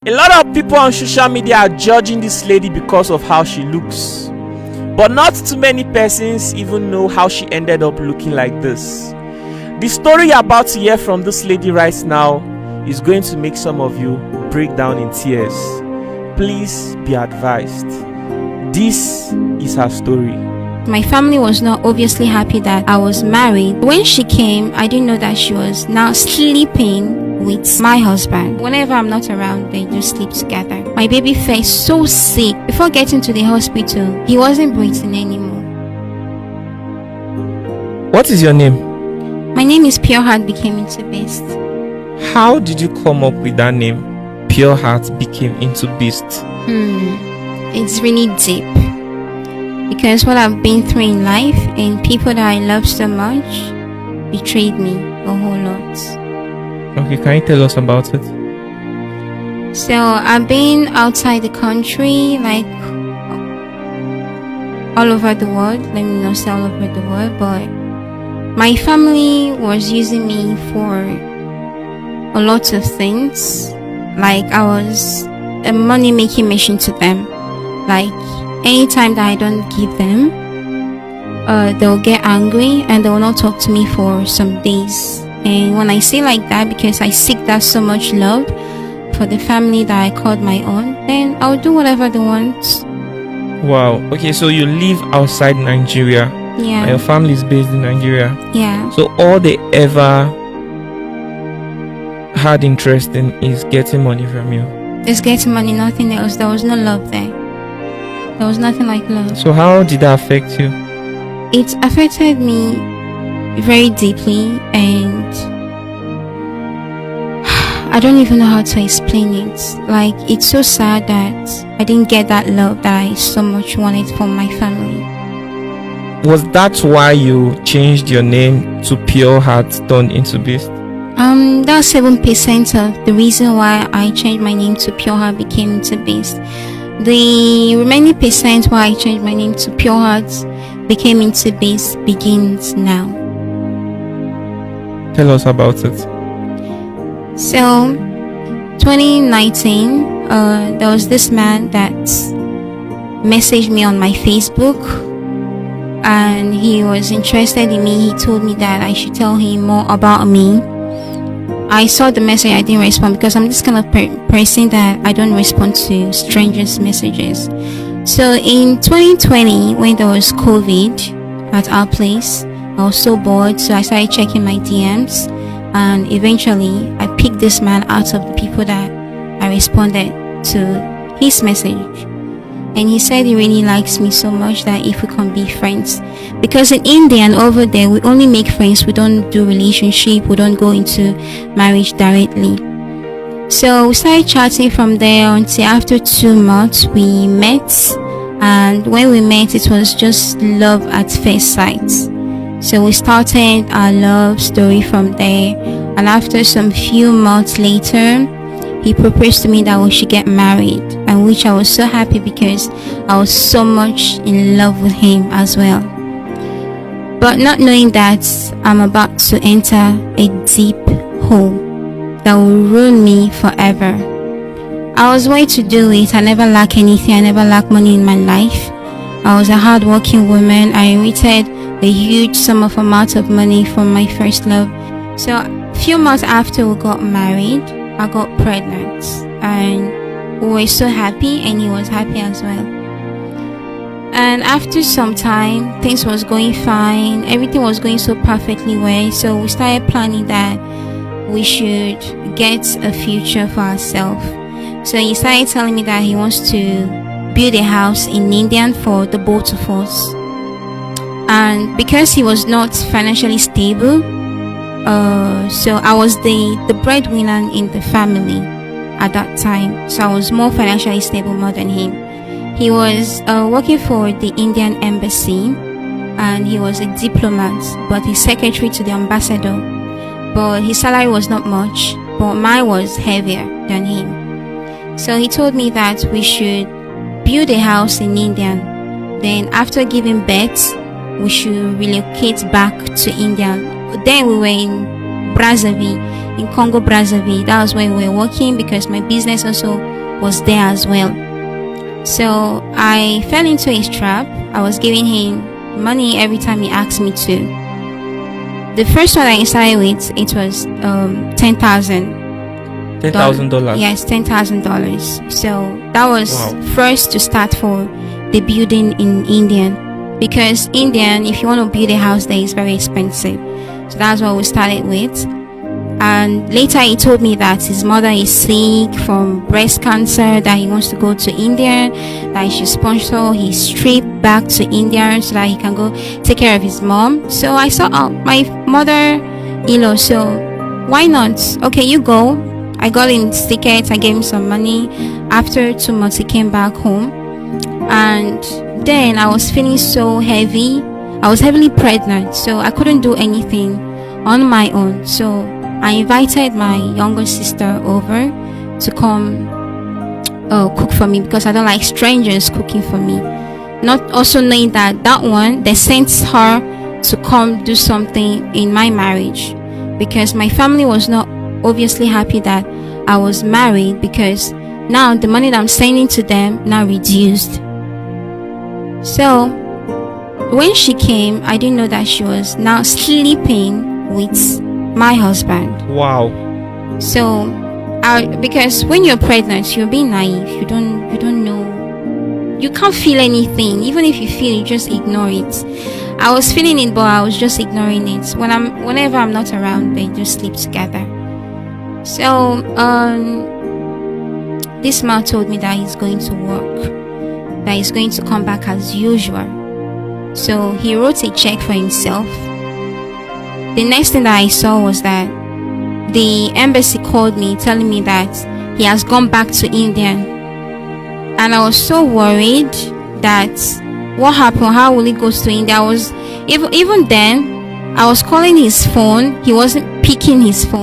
A lot of people on social media are judging this lady because of how she looks, but not too many persons even know how she ended up looking like this. The story you're about to hear from this lady right now is going to make some of you break down in tears. Please be advised. This is her story. My family was not obviously happy that I was married. When she came, I didn't know that she was now sleeping with my husband. Whenever I'm not around, they just sleep together. My baby felt so sick. Before getting to the hospital, he wasn't breathing anymore. What is your name? My name is Pure Heart Became Into Beast. How did you come up with that name? Pure Heart Became Into Beast. It's really deep. Because what I've been through in life and people that I love so much betrayed me a whole lot. Okay, can you tell us about it? So I've been outside the country, like all over the world. Let me not say all over the world, but my family was using me for a lot of things. Like I was a money making machine to them. Like anytime that I don't give them, they'll get angry and they will not talk to me for some days. And when I say like that, because I seek that so much love for the family that I called my own, then I'll do whatever they want. Wow. Okay, so you live outside Nigeria. Yeah. And your family is based in Nigeria. Yeah. So all they ever had interest in is getting money from you. Just getting money, nothing else. There was no love there. There was nothing like love. So how did that affect you? It affected me very deeply, and I don't even know how to explain it. Like, it's so sad that I didn't get that love that I so much wanted from my family. Was that why you changed your name to Pure Heart turned into Beast? That's 7% of the reason why I changed my name to Pure Heart Became Into Beast. The remaining percent why I changed my name to Pure Heart Became Into Beast begins now. Tell us about it. So, 2019, there was this man that messaged me on my Facebook, and he was interested in me. He told me that I should tell him more about me. I saw the message, I didn't respond because I'm this kind of person that I don't respond to strangers' messages. So in 2020, when there was COVID at our place, I was so bored, so I started checking my DMs, and eventually I picked this man out of the people that I responded to his message. And he said he really likes me so much that if we can be friends, because in India and over there we only make friends, we don't do relationship, we don't go into marriage directly. So we started chatting from there until after 2 months we met, and when we met it was just love at first sight. So we started our love story from there, and after some few months later he proposed to me that we should get married, and which I was so happy because I was so much in love with him as well. But not knowing that I'm about to enter a deep hole that will ruin me forever. I was way to do it. I never lack anything. I never lack money in my life. I was a hardworking woman. I inherited a huge sum of amount of money from my first love. So a few months after we got married, I got pregnant, and we were so happy, and he was happy as well. And after some time, things was going fine, everything was going so perfectly well. So we started planning that we should get a future for ourselves. So he started telling me that he wants to build a house in India for the both of us. And because he was not financially stable, so I was the breadwinner in the family at that time. So I was more financially stable more than him. He was working for the Indian embassy, and he was a diplomat, but he's secretary to the ambassador. But his salary was not much, but mine was heavier than him. So he told me that we should build a house in India. Then after giving birth, we should relocate back to India. Then we were in Brazzaville, in Congo Brazzaville. That was where we were working because my business also was there as well. So I fell into his trap. I was giving him money every time he asked me to. The first one I started with, it was $10,000. $10,000. Yes, $10,000. So that was first to start for the building in Indian, because Indian, if you want to build a house there, is very expensive. So that's what we started with. And later he told me that his mother is sick from breast cancer, that he wants to go to India, that he should sponsor his trip back to India so that he can go take care of his mom. So I saw my mother-in-law, so why not? Okay, you go. I got him tickets, I gave him some money. After 2 months he came back home, and then I was feeling so heavy. I was heavily pregnant, so I couldn't do anything on my own. So I invited my younger sister over to come cook for me, because I don't like strangers cooking for me. Not also knowing that one, they sent her to come do something in my marriage, because my family was not obviously happy that I was married, because now the money that I'm sending to them now reduced. So when she came, I didn't know that she was now sleeping with my husband. Wow. So because when you're pregnant, you're being naive. You don't know, you can't feel anything. Even if you feel, you just ignore it. I was feeling it, but I was just ignoring it. Whenever I'm not around, they just sleep together. So this man told me that he's going to work, that he's going to come back as usual. So he wrote a check for himself. The next thing that I saw was that the embassy called me telling me that he has gone back to India. And I was so worried that what happened, how will he go to India? I was even then I was calling his phone, he wasn't picking his phone.